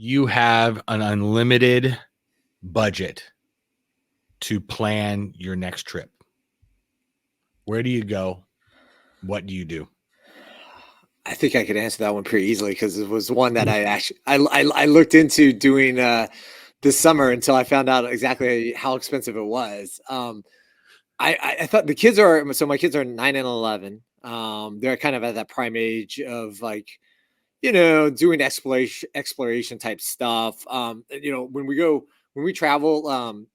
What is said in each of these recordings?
you have an unlimited budget to plan your next trip, where do you go? What do you do? I think I could answer that one pretty easily because it was one that I looked into doing this summer until I found out exactly how expensive it was. I thought my kids are 9 and 11. They're kind of at that prime age of like, doing exploration type stuff. When we travel,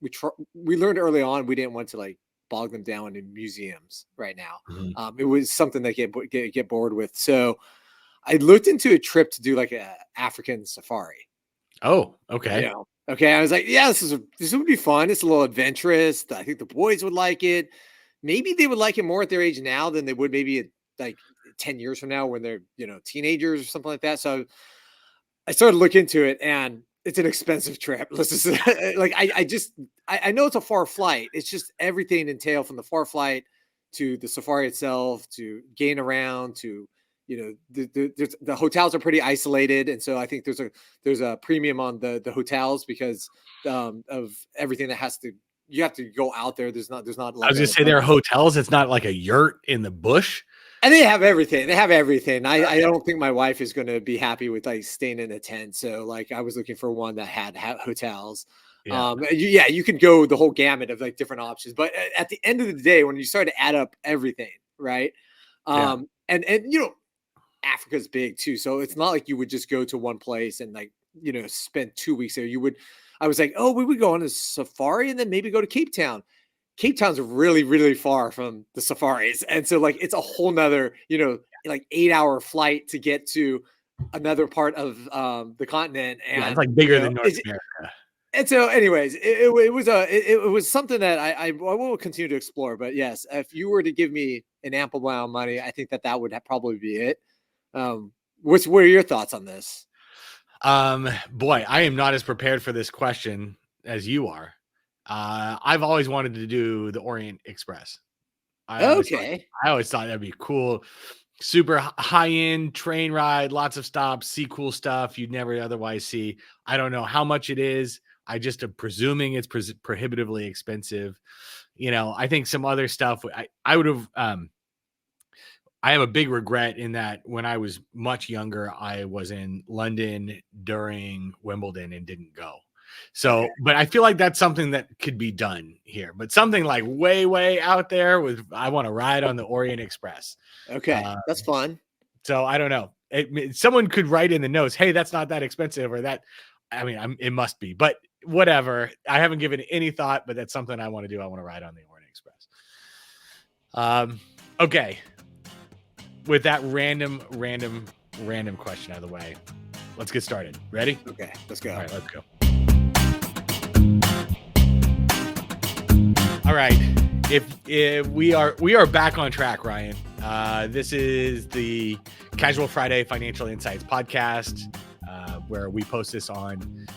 we learned early on we didn't want to like bog them down in museums right now. It was something they get bored with. So I looked into a trip to do like a African safari. Oh, okay. Okay. I was like, yeah, this would be fun. It's a little adventurous. I think the boys would like it. Maybe they would like it more at their age now than they would maybe at, like 10 years from now when they're, teenagers or something like that. So I started to look into it, and it's an expensive trip. Let's just like, I know it's a far flight. It's just everything entailed from the far flight to the safari itself, to gain around, to, the hotels are pretty isolated. And so I think there's a premium on the hotels because of everything that you have to go out there. There's not like I was gonna say there are hotels. It's not like a yurt in the bush. And they have everything. I don't think my wife is going to be happy with like staying in a tent. So like I was looking for one that had hotels. Yeah. You can go the whole gamut of like different options. But at the end of the day, when you start to add up everything, right? And Africa's big too. So it's not like you would just go to one place and like, spend 2 weeks there. I was like, oh, we would go on a safari and then maybe go to Cape Town. Cape Town's really, really far from the safaris. And so like, it's a whole nother, like 8-hour flight to get to another part of the continent. And it's like bigger than North America. And so anyways, it was something that I will continue to explore. But yes, if you were to give me an ample amount of money, I think that would probably be it. What are your thoughts on this? Boy, I am not as prepared for this question as you are. I've always wanted to do the Orient Express. I always thought that'd be cool. Super high-end train ride, lots of stops, see cool stuff you'd never otherwise see. I don't know how much it is. I just am presuming it's prohibitively expensive. I think some other stuff I would have. I have a big regret in that when I was much younger, I was in London during Wimbledon and didn't go. So, but I feel like that's something that could be done here, but something like way, way out there I want to ride on the Orient Express. Okay. That's fun. So I don't know. Someone could write in the notes, hey, that's not that expensive or that. I mean, it must be, but whatever. I haven't given any thought, but that's something I want to do. I want to ride on the Orient Express. Okay. With that random question out of the way, let's get started. Ready? Okay, let's go. All right, let's go. All right. If we are back on track, Ryan. This is the Casual Friday Financial Insights podcast, where we post this on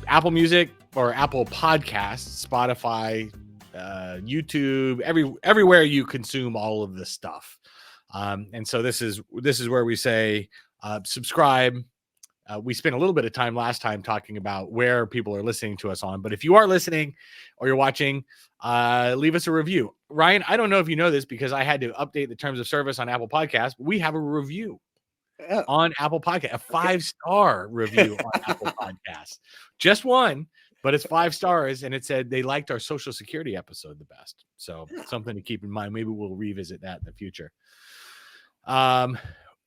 Apple Music or Apple Podcasts, Spotify, YouTube, everywhere you consume all of this stuff. And so this is where we say subscribe. We spent a little bit of time last time talking about where people are listening to us on, but if you are listening or you're watching, leave us a review. Ryan, I don't know if you know this because I had to update the terms of service on Apple Podcasts, but we have a review on Apple Podcast, a 5-star review on Apple Podcasts. Just one, but it's 5 stars, and it said they liked our Social Security episode the best. So something to keep in mind. Maybe we'll revisit that in the future.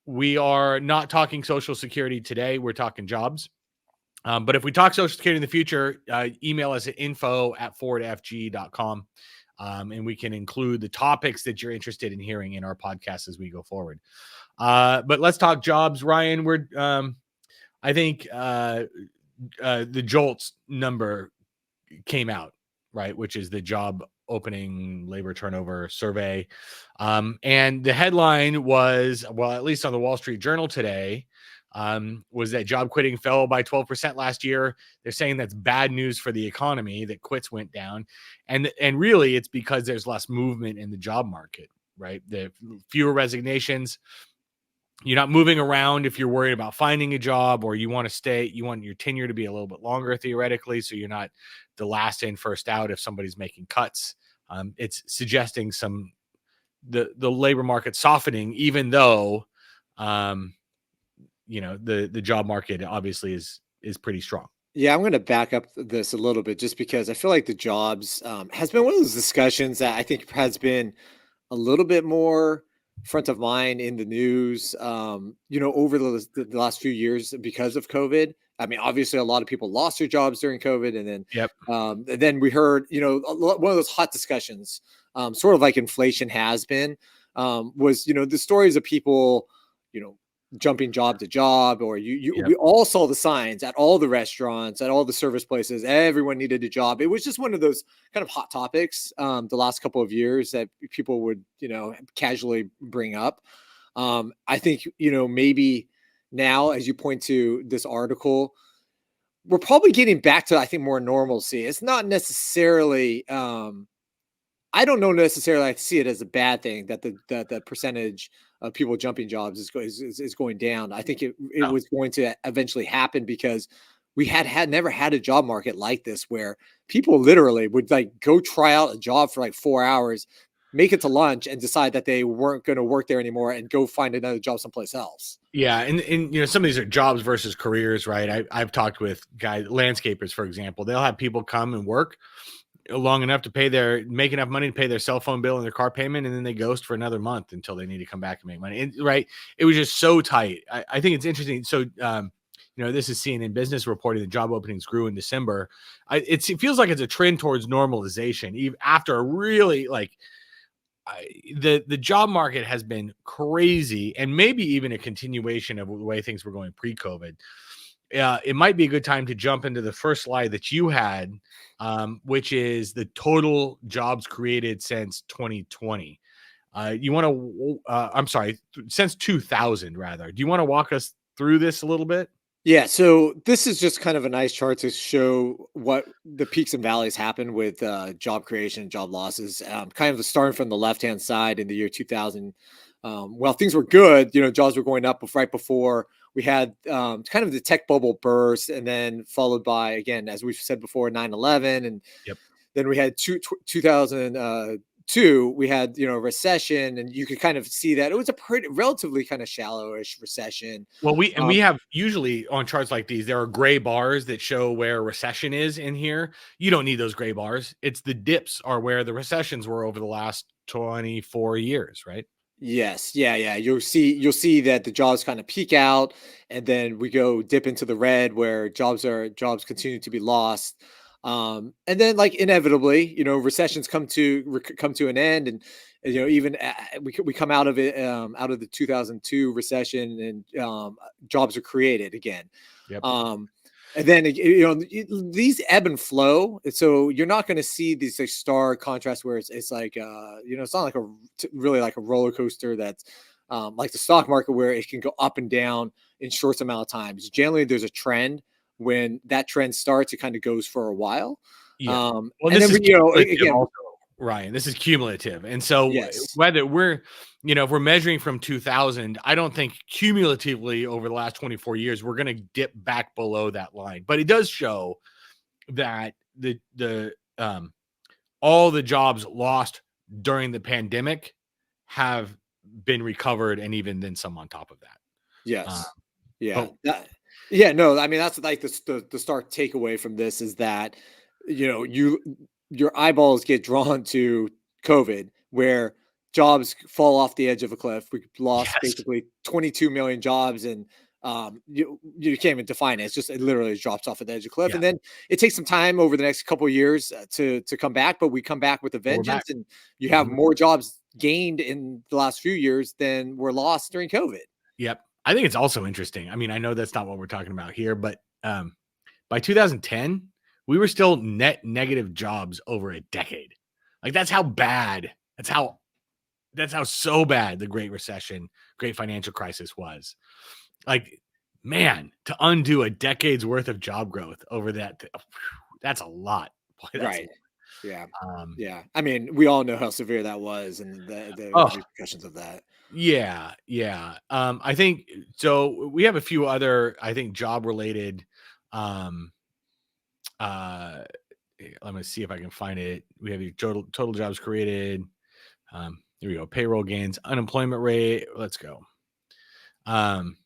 We are not talking Social Security today. We're talking jobs. But if we talk Social Security in the future, email us at info@forwardfg.com. And we can include the topics that you're interested in hearing in our podcast as we go forward. But let's talk jobs, Ryan. I think the JOLTS number came out, right? Which is the job opening labor turnover survey. And the headline was, well, at least on the Wall Street Journal today, was that job quitting fell by 12% last year. They're saying that's bad news for the economy, that quits went down. And really it's because there's less movement in the job market, right? The fewer resignations. You're not moving around if you're worried about finding a job, or you want to stay, you want your tenure to be a little bit longer theoretically, so you're not the last in, first out if somebody's making cuts. It's suggesting the labor market softening, even though the job market obviously is pretty strong. Yeah, I'm going to back up this a little bit just because I feel like the jobs has been one of those discussions that I think has been a little bit more front of mind in the news, over the last few years because of COVID. I mean, obviously, a lot of people lost their jobs during COVID, Yep. and then we heard, one of those hot discussions, sort of like inflation has been, was the stories of people, you know, jumping job to job, or Yep. we all saw the signs at all the restaurants, at all the service places. Everyone needed a job. It was just one of those kind of hot topics the last couple of years that people would casually bring up. I think maybe now, as you point to this article, we're probably getting back to, I think, more normalcy. It's not necessarily I don't know necessarily I see it as a bad thing that the percentage of people jumping jobs is going down. I think it No. was going to eventually happen because we had never had a job market like this, where people literally would like go try out a job for like 4 hours, make it to lunch, and decide that they weren't going to work there anymore and go find another job someplace else. Yeah, and some of these are jobs versus careers, right? I've talked with guys, landscapers, for example. They'll have people come and work long enough to make enough money to pay their cell phone bill and their car payment, and then they ghost for another month until they need to come back and make money. And, right? It was just so tight. I think it's interesting. So, this is CNN Business reporting that job openings grew in December. It feels like it's a trend towards normalization, even after a really the job market has been crazy, and maybe even a continuation of the way things were going pre-COVID. It might be a good time to jump into the first slide that you had, which is the total jobs created since 2020. I'm sorry, since 2000, rather. Do you want to walk us through this a little bit? Yeah, so this is just kind of a nice chart to show what the peaks and valleys happen with job creation and job losses. Kind of starting from the left-hand side in the year 2000. Well, things were good. Jobs were going up right before we had kind of the tech bubble burst, and then followed by, again, as we've said before, 9/11, and Yep. then we had 2002. We had a recession, and you could kind of see that it was a pretty relatively kind of shallowish recession. Well, we have usually on charts like these, there are gray bars that show where recession is in here. You don't need those gray bars. It's the dips are where the recessions were over the last 24 years, right? Yes, yeah. You'll see that the jobs kind of peak out, and then we go dip into the red where jobs continue to be lost. And then, like, inevitably, recessions come to an end, and even we come out of it, out of the 2002 recession, and jobs are created again. Yep. And then these ebb and flow, so you're not going to see these like stark contrast where it's like it's not like really like a roller coaster that's like the stock market, where it can go up and down in short amount of times. Generally, there's a trend. When that trend starts, it kind of goes for a while. Yeah. Well, And this then is cumulative again, also, Ryan. This is cumulative. And so yes, whether if we're measuring from 2000, I don't think cumulatively over the last 24 years, we're going to dip back below that line. But it does show that all the jobs lost during the pandemic have been recovered, and even then some on top of that. yes, yeah, But yeah. No, I mean, that's like the stark takeaway from this is that your eyeballs get drawn to COVID, where jobs fall off the edge of a cliff. We lost yes. basically 22 million jobs, and you can't even define it. It's just, it literally drops off at the edge of a cliff, Yeah. and then it takes some time over the next couple of years to come back. But we come back with a We're back. vengeance, and you have Mhm. more jobs gained in the last few years than were lost during COVID. Yep. I think it's also interesting. I mean, I know that's not what we're talking about here, but by 2010, we were still net negative jobs over a decade. Like that's how bad, that's how so bad the Great Recession, Great Financial Crisis was. Like, man, to undo a decade's worth of job growth over that's a lot. Boy, that's a Right. lot. Yeah. Um, Yeah. I mean, we all know how severe that was and the oh, repercussions of that. yeah, yeah. I think so. We have a few other, I think, job related. Um, uh, Let me see if I can find it. We have your total jobs created. Here we go. Payroll gains, unemployment rate. Let's go. Um,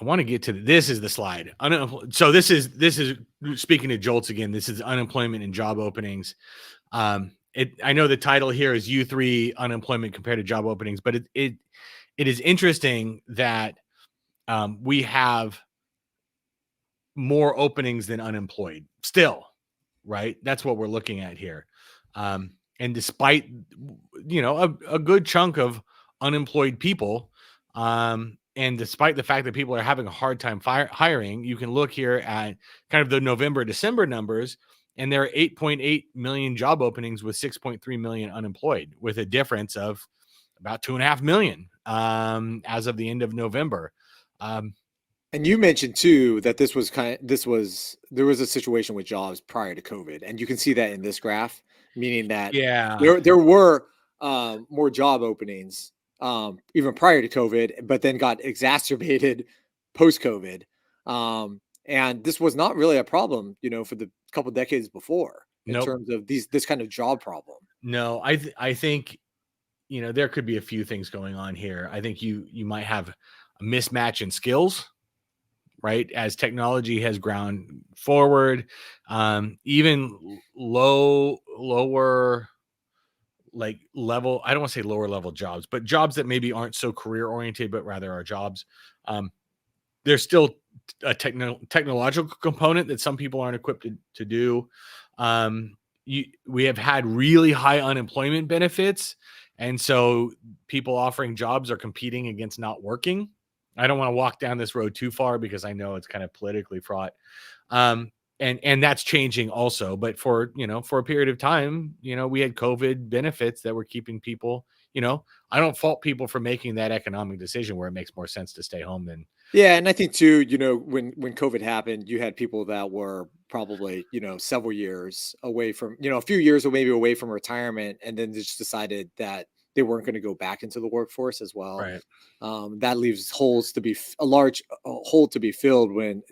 I want to get to this is the slide. So this is speaking to JOLTS again. This is unemployment and job openings. I know the title here is U3 unemployment compared to job openings, but it is interesting that we have more openings than unemployed still, right? That's what we're looking at here. And despite, a good chunk of unemployed people, and despite the fact that people are having a hard time hiring, you can look here at kind of the November, December numbers, and there are 8.8 million job openings with 6.3 million unemployed, with a difference of about 2.5 million as of the end of November. And you mentioned too that there was a situation with jobs prior to COVID, and you can see that in this graph, meaning that Yeah. there were more job openings even prior to COVID, but then got exacerbated post COVID. And this was not really a problem, for the couple decades before in Nope. terms of this kind of job problem. No, I think there could be a few things going on here. I think you might have a mismatch in skills, right? As technology has ground forward, even lower like level. I don't want to say lower level jobs, but jobs that maybe aren't so career oriented, but rather are jobs. There's still a technological component that some people aren't equipped to do. We have had really high unemployment benefits, and so people offering jobs are competing against not working. I don't want to walk down this road too far because I know it's kind of politically fraught. And that's changing also. But for a period of time, we had COVID benefits that were keeping people. I don't fault people for making that economic decision where it makes more sense to stay home than. Yeah, and I think too, when COVID happened, you had people that were probably, several years away from, a few years or maybe away from retirement, and then just decided that they weren't going to go back into the workforce as well. Right. That leaves holes to be a large hole to be filled when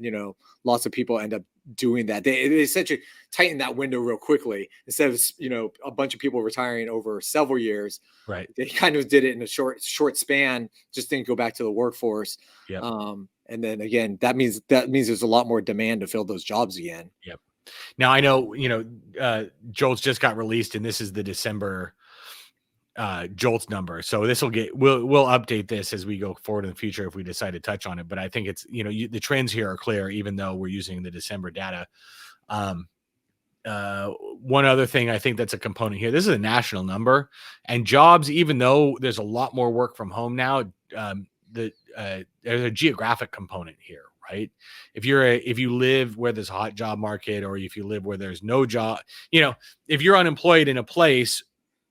lots of people end up doing that. They essentially tighten that window real quickly instead of a bunch of people retiring over several years. Right. They kind of did it in a short span, just didn't go back to the workforce. Yep. And then again, that means there's a lot more demand to fill those jobs again. Yep. Now I know, Jolts just got released, and this is the December Jolts number. So we'll update this as we go forward in the future if we decide to touch on it. But I think it's, the trends here are clear, even though we're using the December data. One other thing I think that's a component here, this is a national number, and jobs, even though there's a lot more work from home now, there's a geographic component here, right? If you live where there's a hot job market, or if you live where there's no job, if you're unemployed in a place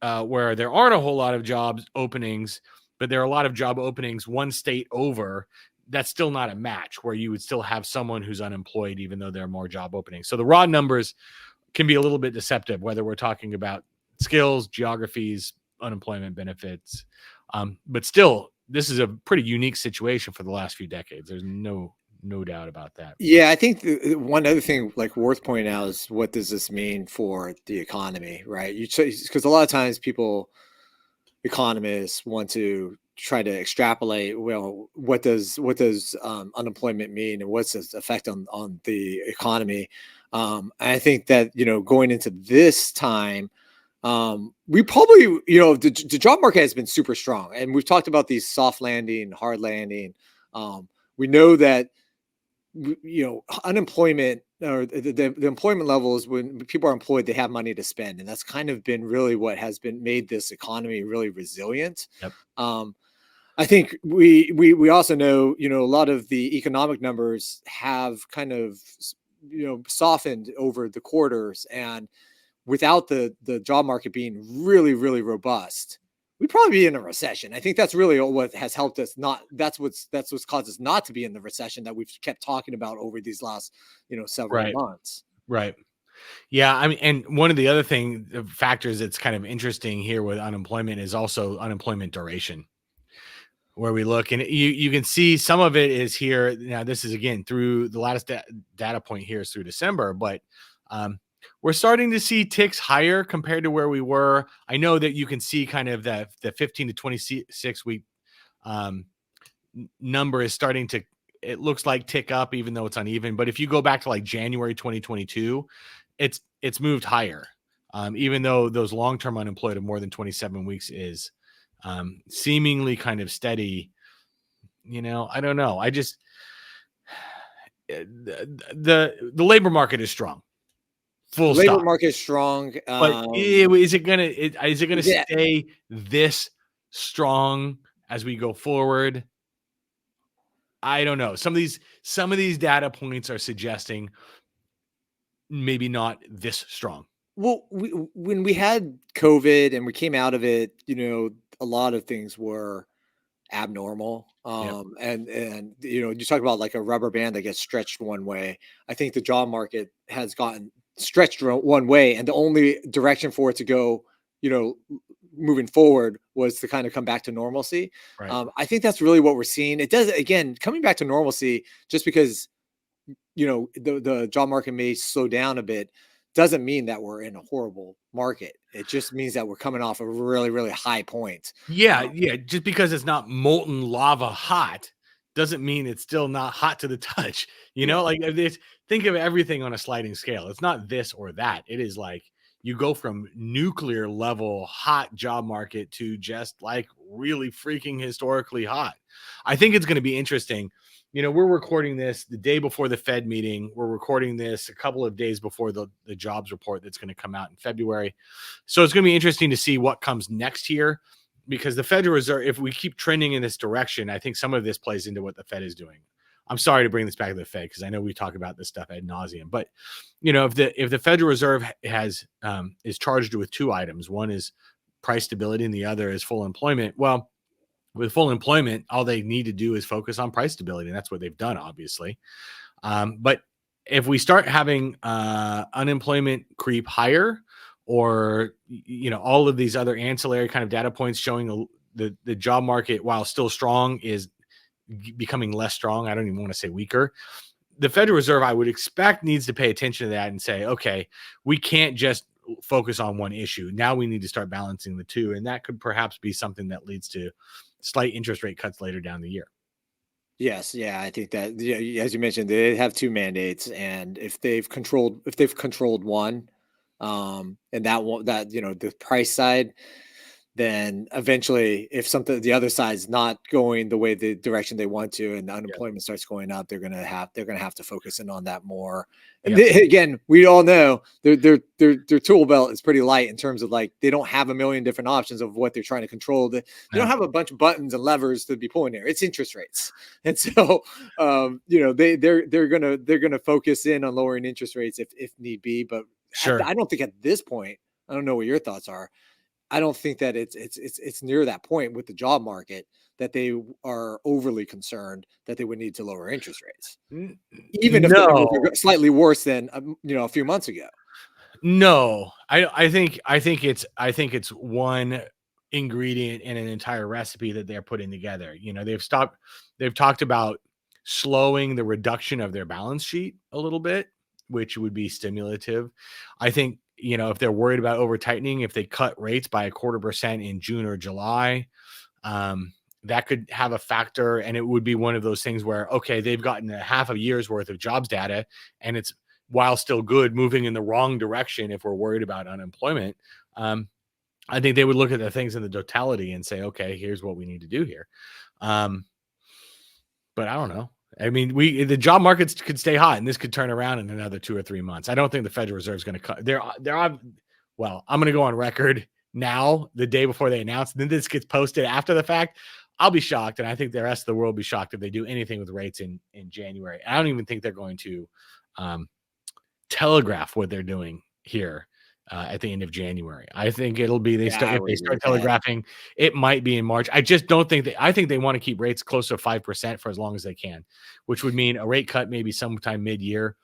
where there aren't a whole lot of jobs openings, but there are a lot of job openings one state over, that's still not a match where you would still have someone who's unemployed, even though there are more job openings. So the raw numbers can be a little bit deceptive, whether we're talking about skills, geographies, unemployment benefits. But still, this is a pretty unique situation for the last few decades. There's no doubt about that. Yeah, I think one other thing like worth pointing out is, what does this mean for the economy, right? Because a lot of times economists want to try to extrapolate, well, what does unemployment mean, and what's its effect on the economy. I think that going into this time, we probably the job market has been super strong, and we've talked about these soft landing, hard landing. We know that unemployment, or the employment levels, when people are employed, they have money to spend, and that's kind of been really what has been made this economy really resilient. Yep. I think we also know a lot of the economic numbers have kind of softened over the quarters, and without the job market being really, really robust, we'd probably be in a recession. I think that's really what has helped us not. That's what's caused us not to be in the recession that we've kept talking about over these last several months. Right. Yeah, I mean, and one of the other factors that's kind of interesting here with unemployment is also unemployment duration, where we look and you can see some of it is here. Now, this is again through the latest data point here is through December, but um, we're starting to see ticks higher compared to where we were. I know that you can see kind of the 15 to 26 week um, number is starting to, it looks like, tick up, even though it's uneven. But if you go back to like January 2022, it's moved higher, even though those long-term unemployed of more than 27 weeks is seemingly kind of steady. I don't know. I just the labor market is strong, The full labor stop. market is strong. But is it gonna Yeah. stay this strong as we go forward? I don't know. Some of these data points are suggesting maybe not this strong. Well, when we had COVID and we came out of it, a lot of things were abnormal. Yep. And you talk about like a rubber band that gets stretched one way. I think the job market has gotten stretched one way, and the only direction for it to go, you know, moving forward was to kind of come back to normalcy. Right. I think that's really what we're seeing. It does, again, coming back to normalcy, just because the job market may slow down a bit, doesn't mean that we're in a horrible market. It just means that we're coming off a really, really high point. Yeah, yeah. Just because it's not molten lava hot doesn't mean it's still not hot to the touch. Yeah. Like think of everything on a sliding scale. It's not this or that. It is like you go from nuclear level hot job market to just like really freaking historically hot. I think it's going to be interesting. We're recording this the day before the Fed meeting. We're recording this a couple of days before the jobs report that's going to come out in February. So it's going to be interesting to see what comes next here, because the Federal Reserve, if we keep trending in this direction, I think some of this plays into what the Fed is doing. I'm sorry to bring this back to the Fed because I know we talk about this stuff ad nauseum, but if the Federal Reserve is charged with two items, one is price stability and the other is full employment. Well, with full employment, all they need to do is focus on price stability, and that's what they've done, obviously. But if we start having unemployment creep higher, or all of these other ancillary kind of data points showing the job market, while still strong, is becoming less strong, I don't even want to say weaker, the Federal Reserve, I would expect, needs to pay attention to that and say, okay, we can't just focus on one issue. Now we need to start balancing the two, and that could perhaps be something that leads to slight interest rate cuts later down the year. Yes, yeah, I think that, yeah, as you mentioned, they have two mandates, and if they've controlled one, and the price side, then eventually, if the other side's not going the direction they want to, and the Yep. unemployment starts going up, they're gonna have to focus in on that more. And Yep. again, we all know their tool belt is pretty light in terms of, like, they don't have a million different options of what they're trying to control. They don't No. have a bunch of buttons and levers to be pulling there. It's interest rates, and so they're gonna focus in on lowering interest rates if need be. But Sure. I don't think at this point, I don't know what your thoughts are. I don't think that it's near that point with the job market that they are overly concerned that they would need to lower interest rates, even if the numbers No. are slightly worse than a few months ago. No, I think it's one ingredient in an entire recipe that they're putting together. They've talked about slowing the reduction of their balance sheet a little bit, which would be stimulative. I think, if they're worried about over tightening, if they cut rates by 0.25% in June or July, that could have a factor. And it would be one of those things where, okay, they've gotten a half a year's worth of jobs data, and it's, while still good, moving in the wrong direction if we're worried about unemployment. I think they would look at the things in the totality and say, okay, here's what we need to do here. But I don't know. I mean, the job markets could stay hot, and this could turn around in another 2 or 3 months. I don't think the Federal Reserve is going to cut. Well, I'm going to go on record now, the day before they announce, and then this gets posted after the fact. I'll be shocked, and I think the rest of the world will be shocked if they do anything with rates in January. I don't even think they're going to telegraph what they're doing here at the end of January. I think it'll be if they start telegraphing, it might be in March. I just don't think I think they want to keep rates close to 5% for as long as they can, which would mean a rate cut maybe sometime mid-year.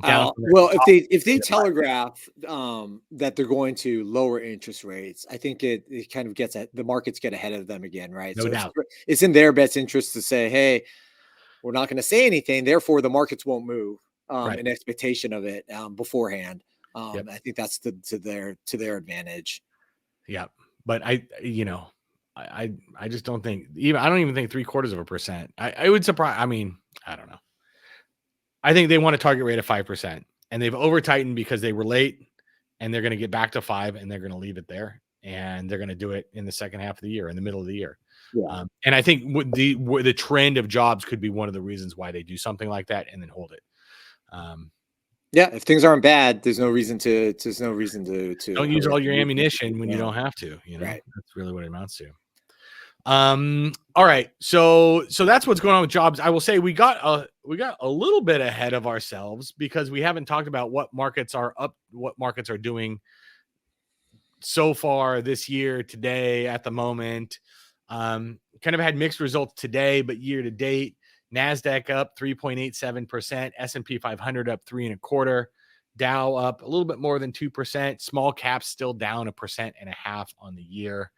down from their Well, if top they to 5. telegraph that they're going to lower interest rates, I think it kind of gets the markets get ahead of them again, right? No So doubt. it's in their best interest to say, hey, we're not going to say anything, therefore the markets won't move Right. in expectation of it beforehand. Yep. I think that's to their advantage. Yep. But I just don't think I don't even think 0.75%. I would surprise. I mean, I don't know. I think they want a target rate of 5%, and they've over tightened because they were late, and they're going to get back to 5, and they're going to leave it there, and they're going to do it in the second half of the year, in the middle of the year. Yeah. And I think the trend of jobs could be one of the reasons why they do something like that and then hold it. Yeah, if things aren't bad, there's no reason to Don't use all your ammunition when you don't have to. Right. That's really what it amounts to. All right, so that's what's going on with jobs. I will say we got a little bit ahead of ourselves because we haven't talked about what markets are up, what markets are doing so far this year, today, at the moment. Kind of had mixed results today, but year to date, NASDAQ up 3.87%, S&P 500 up 3.25%, Dow up a little bit more than 2%, small caps still down 1.5% on the year.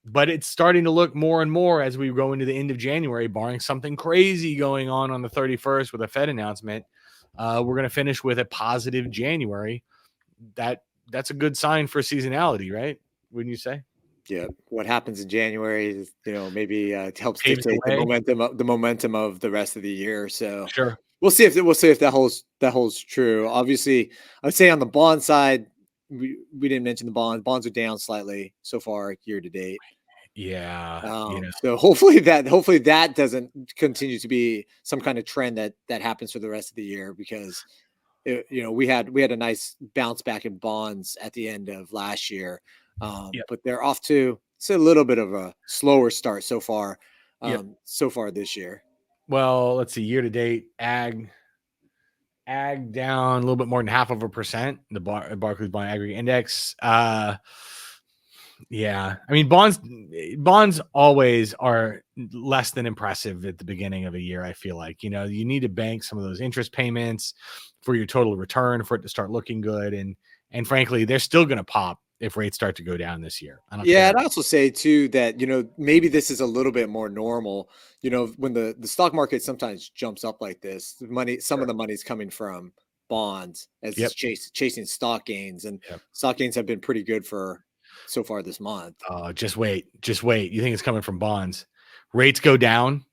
But it's starting to look more and more as we go into the end of January, barring something crazy going on the 31st with a Fed announcement. We're going to finish with a positive January. That's a good sign for seasonality, right? Wouldn't you say? Yeah. What happens in January is, maybe helps Paves the dictate way. the momentum of the rest of the year. So Sure. we'll see if that holds true. Obviously, I would say on the bond side, we didn't mention the bonds. Bonds are down slightly so far year to date. Yeah. So hopefully that doesn't continue to be some kind of trend that happens for the rest of the year, because we had a nice bounce back in bonds at the end of last year, Yep. but they're off to it's a little bit of a slower start so far, Yep. so far this year. Well, let's see. Year to date, ag down a little bit more than 0.5%. The Barclays Bond Aggregate Index. Yeah, I mean bonds always are less than impressive at the beginning of a year. I feel like you need to bank some of those interest payments for your total return for it to start looking good, and frankly, they're still going to pop if rates start to go down this year. I don't Yeah, care. I'd also say too that maybe this is a little bit more normal. When the stock market sometimes jumps up like this, some of Sure. the money's coming from bonds as Yep. it's chasing stock gains, and Yep. stock gains have been pretty good for so far this month. Just wait. You think it's coming from bonds? Rates go down.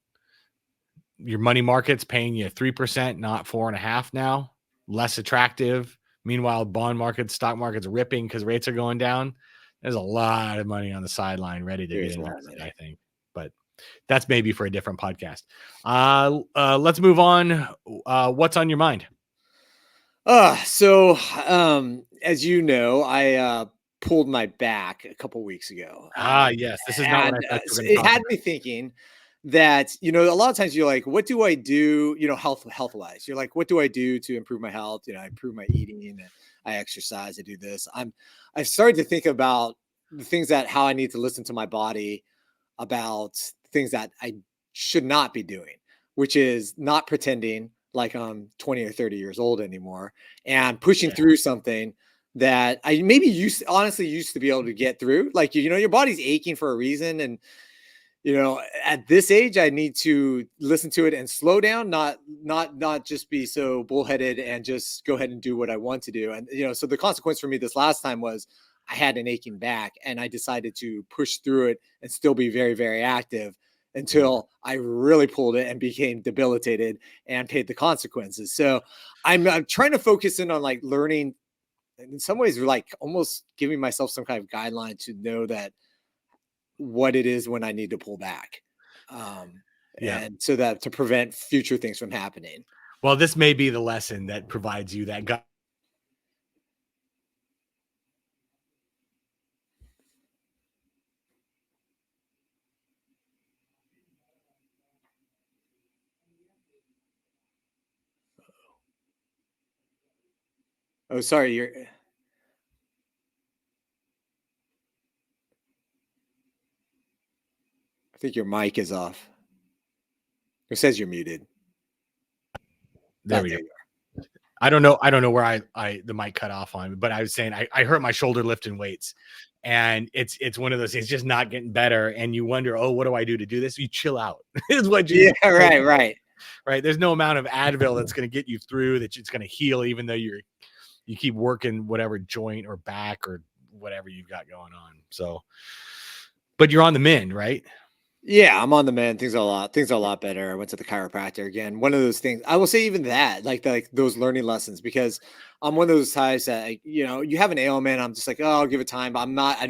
Your money market's paying you 3%, not 4.5% now. Less attractive. Meanwhile, bond markets, stock market's ripping because rates are going down. There's a lot of money on the sideline ready to get There's a lot of invested, money. I think. But that's maybe for a different podcast. Let's move on. What's on your mind? So as you know, I pulled my back a couple weeks ago. Yes. This is not what I thought you were So going to it talk had about. me thinking that, a lot of times you're like, what do I do, health wise? You're like, what do I do to improve my health? I improve my eating, I exercise, I do this. I've started to think about the things how I need to listen to my body about things that I should not be doing, which is not pretending like I'm 20 or 30 years old anymore, and pushing Yeah. through something that I maybe honestly used to be able to get through. Like, your body's aching for a reason. And, at this age, I need to listen to it and slow down, not just be so bullheaded and just go ahead and do what I want to do. And, so the consequence for me this last time was I had an aching back, and I decided to push through it and still be very, very active until I really pulled it and became debilitated and paid the consequences. So I'm trying to focus in on like learning, in some ways, like almost giving myself some kind of guideline to know that what it is when I need to pull back. Yeah. And so that to prevent future things from happening. Well, this may be the lesson that provides you that gut. Oh, sorry, I think your mic is off. It says you're muted. There we go. There you I don't know where I the mic cut off on, but I was saying I hurt my shoulder lifting weights, and it's one of those things just not getting better, and you wonder, oh, what do I do to do this? You chill out is what you Yeah, right, right. right. There's no amount of Advil that's going to get you through that. It's going to heal, even though you keep working whatever joint or back or whatever you've got going on. So, but you're on the mend, right? Yeah, I'm on the mend. Things are a lot better. I went to the chiropractor again. One of those things I will say, even that, like those learning lessons, because I'm one of those types that, like, you have an ailment. I'm just like, oh, I'll give it time. But I'm not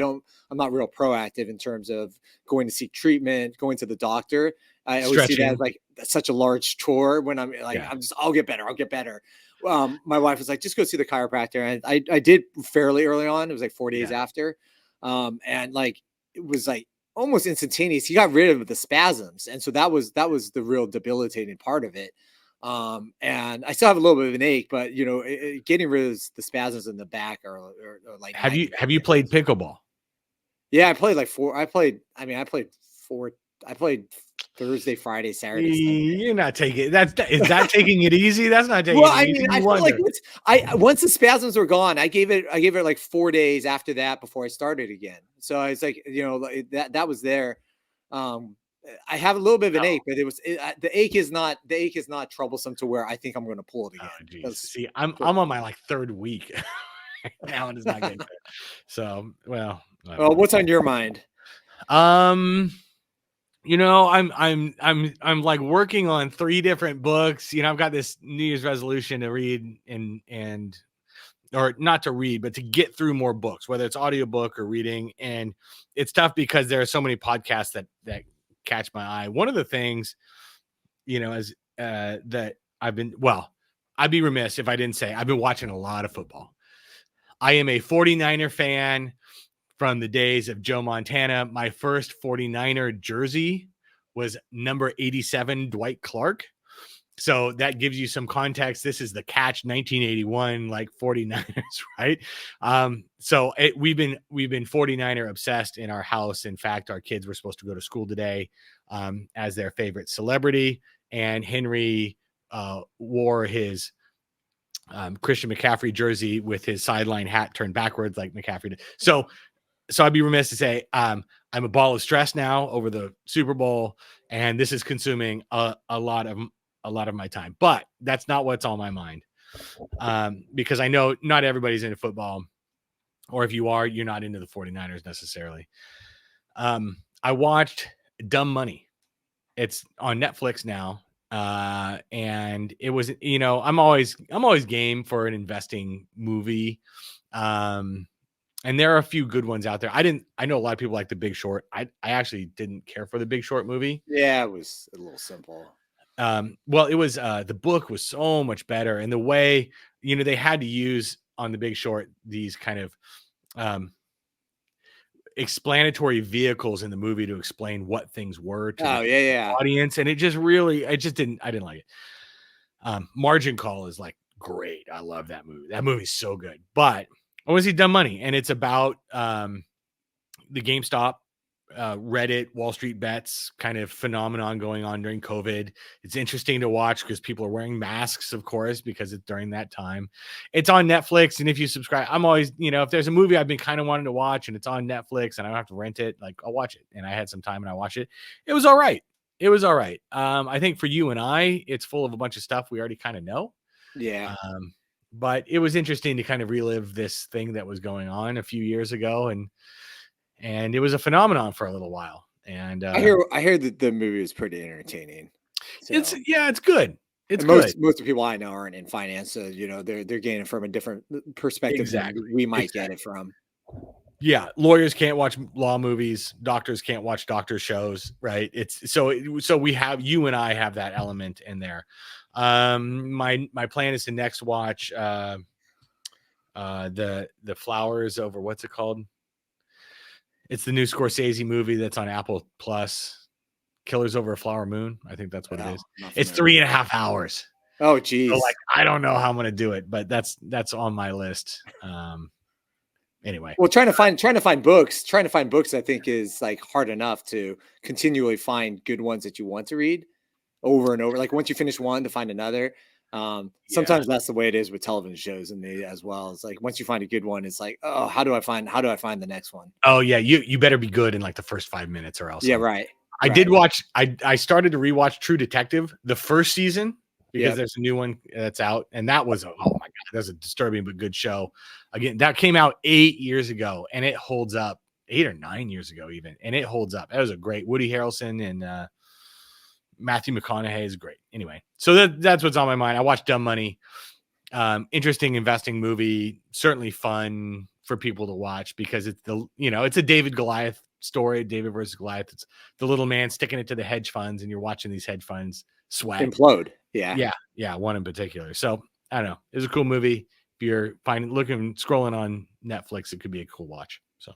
real proactive in terms of going to seek treatment, going to the doctor. I always see that as Stretching. like such a large chore when I'm like, Yeah. I'll get better. I'll get better. My wife was like, just go see the chiropractor. And I did fairly early on. It was like 4 days Yeah. after. And like, it was like almost instantaneous. He got rid of the spasms. And so that was the real debilitating part of it. And I still have a little bit of an ache, but getting rid of the spasms in the back are like Have you 90%. played pickleball? Yeah, I played like four. I played four. I played Thursday, Friday, Saturday, Sunday. You're not taking is that taking it easy? That's not taking Well, it I easy. mean, I You felt like wonder. once the spasms were gone, I gave it like 4 days after that before I started again. So it's like, like, that was there. Um, I have a little bit of an ache, but the ache is not troublesome to where I think I'm going to pull it again. Oh, geez. Because See, I'm on my like third week now, and it's not getting better. So, well, I don't well, know. what's on your mind? I'm like working on 3 different books. I've got this New Year's resolution to read and or not to read, but to get through more books, whether it's audiobook or reading. And it's tough because there are so many podcasts that catch my eye. One of the things, is that I'd be remiss if I didn't say I've been watching a lot of football. I am a 49er fan from the days of Joe Montana. My first 49er jersey was number 87, Dwight Clark. So that gives you some context. This is the Catch 1981, like 49ers, right? So we've been 49er obsessed in our house. In fact, our kids were supposed to go to school today as their favorite celebrity, and Henry wore his Christian McCaffrey jersey with his sideline hat turned backwards like McCaffrey did. So I'd be remiss to say I'm a ball of stress now over the Super Bowl, and this is consuming a lot of my time. But that's not what's on my mind, because I know not everybody's into football, or if you are, you're not into the 49ers necessarily. I watched Dumb Money. It's on Netflix now. And it was, I'm always game for an investing movie. And there are a few good ones out there. I know a lot of people like The Big Short. I actually didn't care for The Big Short movie. Yeah, it was a little simple. Well, it was, the book was so much better. And the way, they had to use on The Big Short, these kind of, explanatory vehicles in the movie to explain what things were to the audience. And I didn't like it. Margin Call is like great. I love that movie. That movie's so good. But I want to see Dumb Money, and it's about the GameStop, Reddit, Wall Street bets kind of phenomenon going on during COVID. It's interesting to watch because people are wearing masks, of course, because it's during that time. It's on Netflix, and if you subscribe, I'm always, if there's a movie I've been kind of wanting to watch and it's on Netflix and I don't have to rent it, like, I'll watch it. And I had some time and I watched it. It was all right. I think for you and I, it's full of a bunch of stuff we already kind of know. Yeah. But it was interesting to kind of relive this thing that was going on a few years ago, and it was a phenomenon for a little while. And I hear that the movie was pretty entertaining. So. It's good. It's most good. Most of the people I know aren't in finance, so they're getting it from a different perspective Exactly. than we might get it from. Yeah, lawyers can't watch law movies. Doctors can't watch doctor shows, right? It's so we have, you and I have that element in there. My plan is to next watch the Flowers Over, what's it called? It's the new Scorsese movie that's on Apple Plus. Killers Over a Flower Moon. I think that's what it is. It's 3.5 hours. Oh, geez. So, like, I don't know how I'm gonna do it, but that's on my list. Anyway. Well, trying to find books, I think, is like hard enough to continually find good ones that you want to read over and over. Like, once you finish one, to find another. Sometimes that's the way it is with television shows and they as well. It's like once you find a good one, it's like, oh, how do I find the next one? Oh yeah, you better be good in like the first 5 minutes or else. Yeah, right. I did watch. I started to rewatch True Detective, the first season, because there's a new one that's out, and that was oh my god, that's a disturbing but good show. Again, that came out 8 years ago, and it holds up. 8 or 9 years ago, even, and it holds up. That was a great Woody Harrelson and Matthew McConaughey is great. Anyway, so that's what's on my mind. I watched Dumb Money. Interesting investing movie, certainly fun for people to watch because it's it's a David Goliath story, David versus Goliath. It's the little man sticking it to the hedge funds, and you're watching these hedge funds sweat, implode. Yeah, one in particular. So I don't know. It was a cool movie. If you're scrolling on Netflix, it could be a cool watch. So.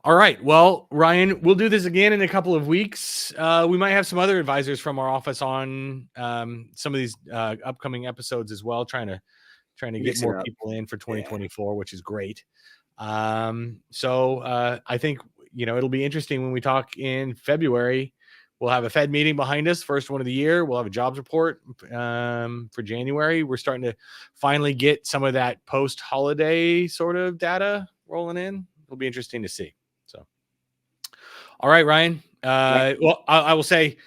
All right. Well, Ryan, we'll do this again in a couple of weeks. We might have some other advisors from our office on some of these upcoming episodes as well, trying to get more people in for 2024, which is great. So I think, it'll be interesting when we talk in February. We'll have a Fed meeting behind us, first one of the year. We'll have a jobs report for January. We're starting to finally get some of that post-holiday sort of data rolling in. It'll be interesting to see. So, all right, Ryan. Well, I will say,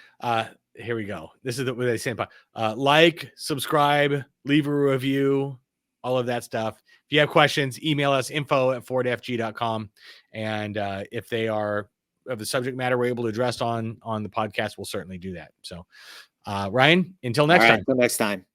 here we go. This is what they say. Like, subscribe, leave a review, all of that stuff. If you have questions, email us info@fordfg.com. And if they are of the subject matter we're able to address on the podcast, we'll certainly do that. So, Ryan, until next time. Until next time.